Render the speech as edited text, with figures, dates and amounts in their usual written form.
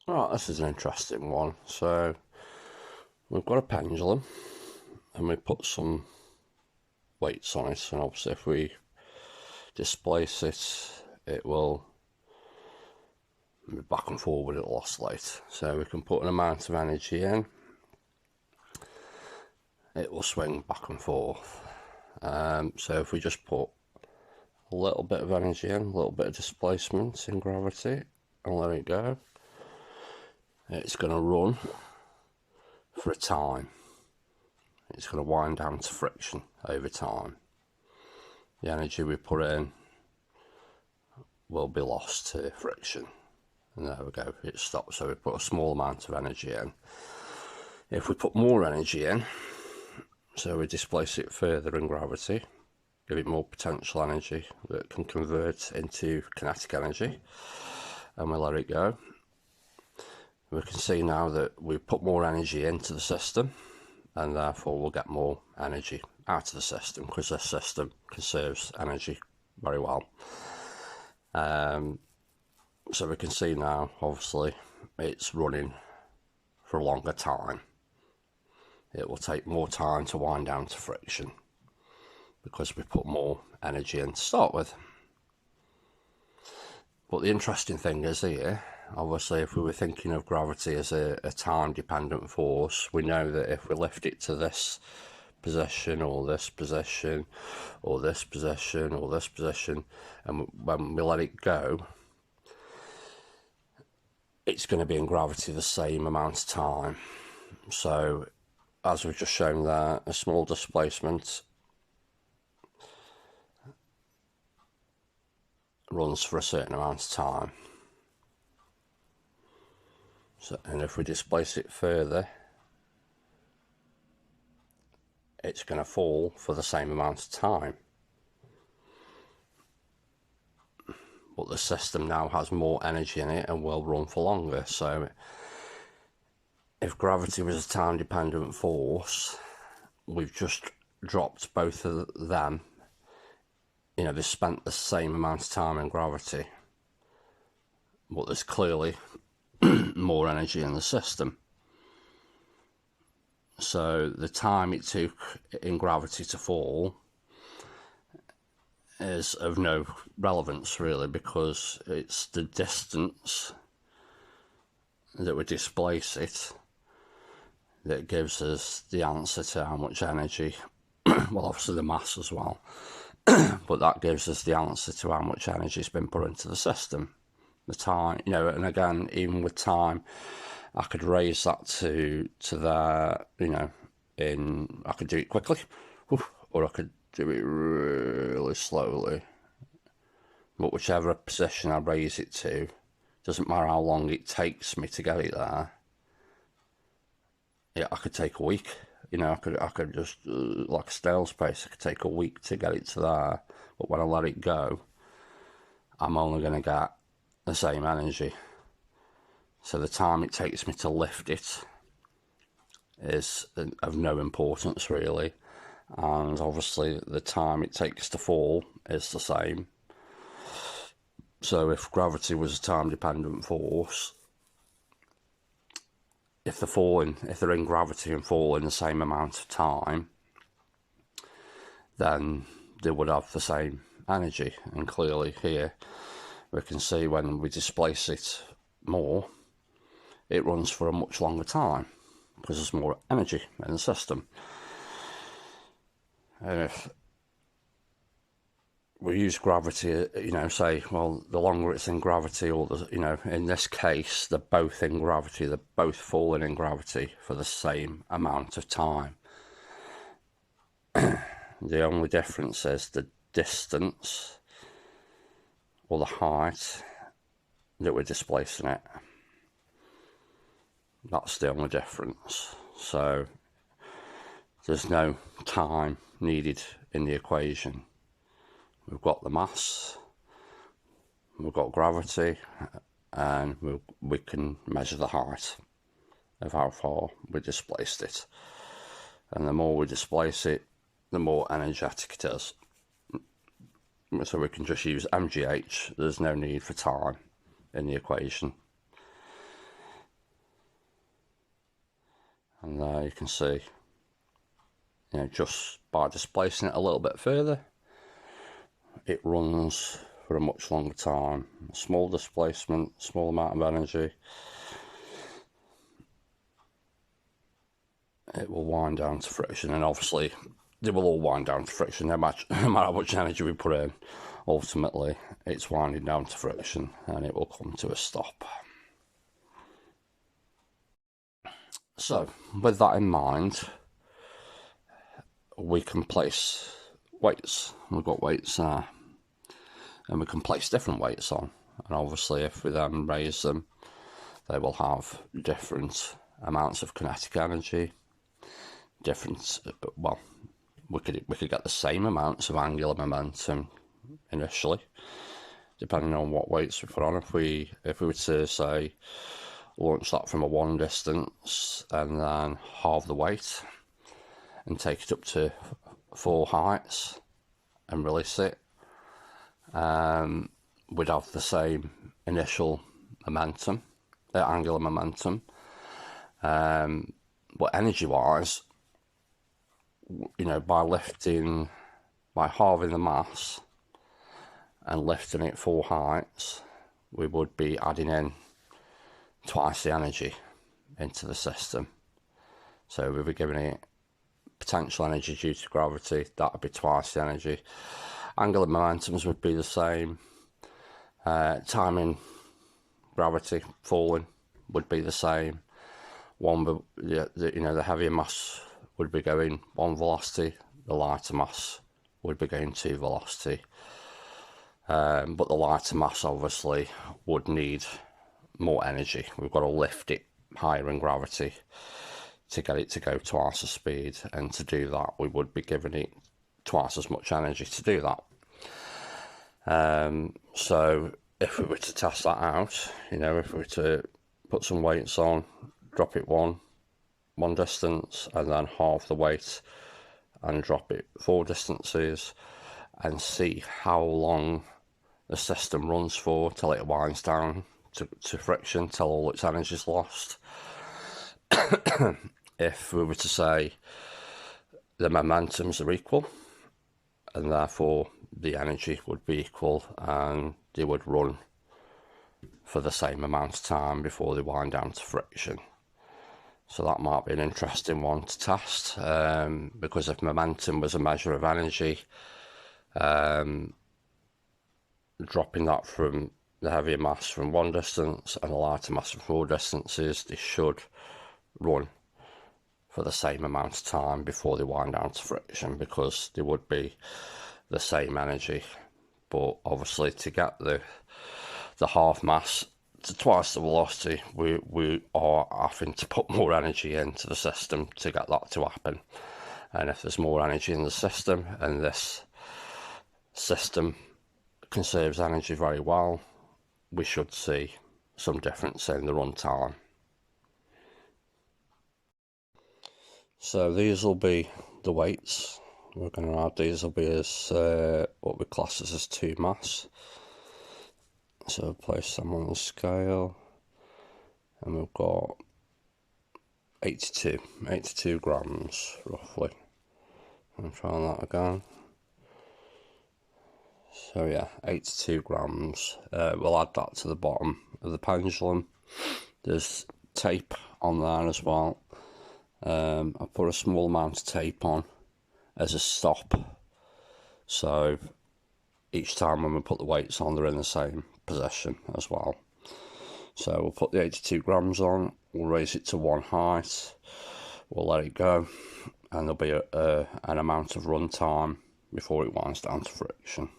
Right, this is an interesting one. So we've got a pendulum and we put some weights on it, and obviously if we displace it, it will move back and forward, it'll oscillate. So we can put an amount of energy in, it will swing back and forth. So if we just put a little bit of energy in, a little bit of displacement in gravity, and let it go, it's going to run for a time. It's going to wind down to friction over time. The energy we put in will be lost to friction. And there we go, it stops. So we put a small amount of energy in. If we put more energy in, so we displace it further in gravity, give it more potential energy that can convert into kinetic energy, and we let it go, we can see now that we put more energy into the system, and therefore we'll get more energy out of the system, because this system conserves energy very well. So we can see now, obviously, it's running for a longer time. It will take more time to wind down to friction because we put more energy in to start with. But the interesting thing is here, obviously, if we were thinking of gravity as a time-dependent force, we know that if we lift it to this position or this position or this position or this position, and when we let it go, it's going to be in gravity the same amount of time. So as we've just shown there, a small displacement runs for a certain amount of time. So, and if we displace it further, it's going to fall for the same amount of time. But the system now has more energy in it and will run for longer. So if gravity was a time-dependent force, we've just dropped both of them. You know, they spent the same amount of time in gravity, but there's clearly more energy in the system. So the time it took in gravity to fall is of no relevance really, because it's the distance that we displace it that gives us the answer to how much energy, well, obviously the mass as well, but that gives us the answer to how much energy has been put into the system. The time, you know, and again, even with time, I could raise that to there, you know, I could do it quickly, or I could do it really slowly. But whichever position I raise it to, doesn't matter how long it takes me to get it there. Yeah, I could take a week. You know, I could just, like a snail's pace, I could take a week to get it to there. But when I let it go, I'm only going to get the same energy. So the time it takes me to lift it is of no importance really. And obviously the time it takes to fall is the same. So if gravity was a time-dependent force, if they're in gravity and fall in the same amount of time, then they would have the same energy. And clearly here we can see when we displace it more, it runs for a much longer time because there's more energy in the system. And if we use gravity, you know, say, well, the longer it's in gravity, or the, you know, in this case, they're both in gravity, they're both falling in gravity for the same amount of time. The only difference is the distance or the height that we're displacing it. That's the only difference. So there's no time needed in the equation. We've got the mass, we've got gravity, and we can measure the height of how far we displaced it. And the more we displace it, the more energetic it is. So we can just use mgh. There's no need for time in the equation. And there you can see, you know, just by displacing it a little bit further, it runs for a much longer time. Small displacement, small amount of energy, it will wind down to friction, and obviously they will all wind down to friction no matter how much energy we put in. Ultimately it's winding down to friction and it will come to a stop. So with that in mind, we can place weights. We've got weights there, and we can place different weights on, and obviously if we then raise them, they will have different amounts of kinetic energy, different, well, we could get the same amounts of angular momentum initially, depending on what weights we put on. If we were to say launch that from a 1 distance and then halve the weight and take it up to 4 heights and release it, we'd have the same initial momentum, angular momentum, but energy wise, you know, by halving the mass and lifting it 4 heights, we would be adding in twice the energy into the system. So we were giving it potential energy due to gravity, that would be twice the energy. Angular momentums would be the same. Timing gravity falling would be the same. The heavier mass would be going 1 velocity, the lighter mass would be going 2 velocity. But the lighter mass obviously would need more energy. We've got to lift it higher in gravity to get it to go twice the speed, and to do that we would be giving it twice as much energy to do that. So if we were to test that out, you know, if we were to put some weights on, drop it one distance and then halve the weight and drop it 4 distances, and see how long the system runs for till it winds down to friction, till all its energy is lost. If we were to say the momentums are equal and therefore the energy would be equal, and they would run for the same amount of time before they wind down to friction. So that might be an interesting one to test, because if momentum was a measure of energy, dropping that from the heavier mass from 1 distance and the lighter mass from 4 distances, they should run for the same amount of time before they wind down to friction, because they would be the same energy. But obviously to get the half mass to twice the velocity, we are having to put more energy into the system to get that to happen. And if there's more energy in the system, and this system conserves energy very well, we should see some difference in the run time. So these will be the weights we're going to add. These will be as what we class as 2 mass. So place them on the scale, and we've got 82 grams roughly. I'll try that again. So yeah, 82 grams. We'll add that to the bottom of the pendulum. There's tape on there as well. I put a small amount of tape on as a stop, so each time when we put the weights on, they're in the same position as well. So we'll put the 82 grams on, we'll raise it to 1 height, we'll let it go, and there'll be an amount of run time before it winds down to friction.